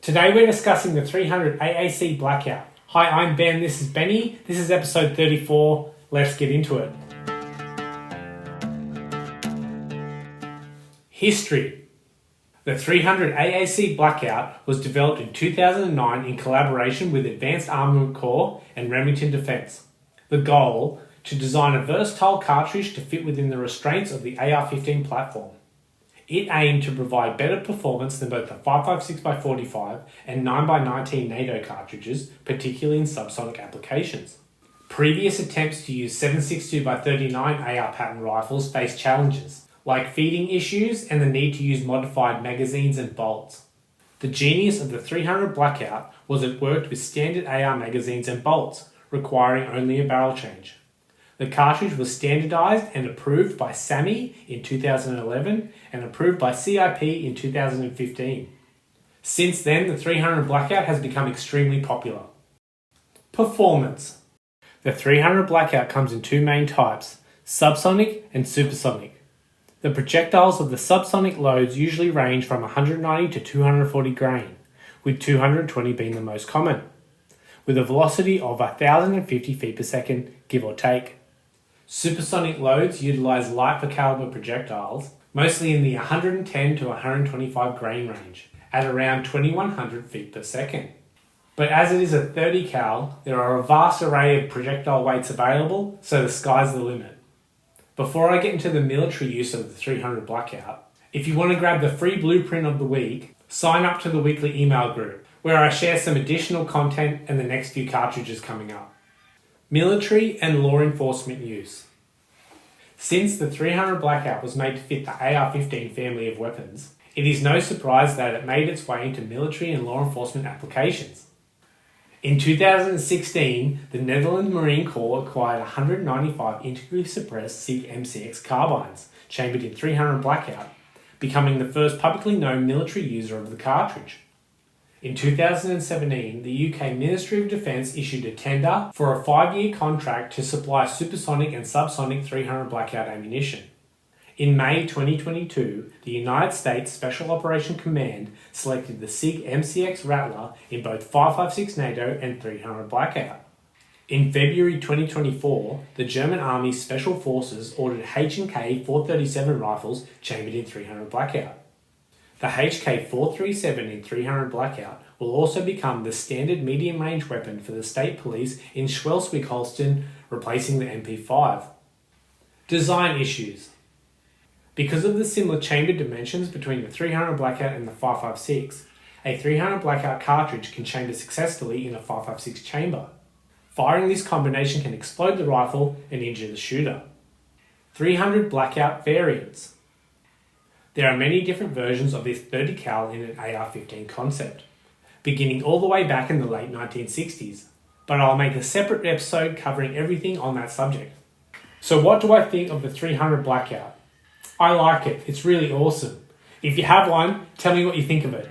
Today we're discussing the 300 AAC Blackout. Hi, I'm Ben, this is Benny. This is episode 34. Let's get into it. History. The 300 AAC Blackout was developed in 2009 in collaboration with Advanced Armament Corps and Remington Defence. The goal, to design a versatile cartridge to fit within the restraints of the AR-15 platform. It aimed to provide better performance than both the 5.56x45 and 9x19 NATO cartridges, particularly in subsonic applications. Previous attempts to use 7.62x39 AR pattern rifles faced challenges, like feeding issues and the need to use modified magazines and bolts. The genius of the 300 Blackout was it worked with standard AR magazines and bolts, requiring only a barrel change. The cartridge was standardized and approved by SAMI in 2011 and approved by CIP in 2015. Since then, the 300 Blackout has become extremely popular. Performance. The 300 Blackout comes in two main types, subsonic and supersonic. The projectiles of the subsonic loads usually range from 190 to 240 grain, with 220 being the most common, with a velocity of 1,050 feet per second, give or take. Supersonic loads utilize light per caliber projectiles, mostly in the 110 to 125 grain range, at around 2,100 feet per second. But as it is a 30 cal, there are a vast array of projectile weights available, so the sky's the limit. Before I get into the military use of the 300 Blackout, if you want to grab the free blueprint of the week, sign up to the weekly email group, where I share some additional content and the next few cartridges coming up. Military and law enforcement use. Since the 300 Blackout was made to fit the AR-15 family of weapons, it is no surprise that it made its way into military and law enforcement applications. In 2016, the Netherlands Marine Corps acquired 195 integrally suppressed SIG MCX carbines, chambered in 300 Blackout, becoming the first publicly known military user of the cartridge. In 2017, the UK Ministry of Defence issued a tender for a 5-year contract to supply supersonic and subsonic 300 Blackout ammunition. In May 2022, the United States Special Operations Command selected the SIG MCX Rattler in both 5.56 NATO and 300 Blackout. In February 2024, the German Army's Special Forces ordered H&K 437 rifles chambered in 300 Blackout. The HK437 in 300 Blackout will also become the standard medium-range weapon for the state police in Schleswig-Holstein, replacing the MP5. Design issues. Because of the similar chamber dimensions between the 300 Blackout and the 5.56, a 300 Blackout cartridge can chamber successfully in a 5.56 chamber. Firing this combination can explode the rifle and injure the shooter. 300 Blackout variants. There are many different versions of this 30 cal in an AR-15 concept, beginning all the way back in the late 1960s, but I'll make a separate episode covering everything on that subject. So what do I think of the 300 Blackout? I like it, it's really awesome. If you have one, tell me what you think of it.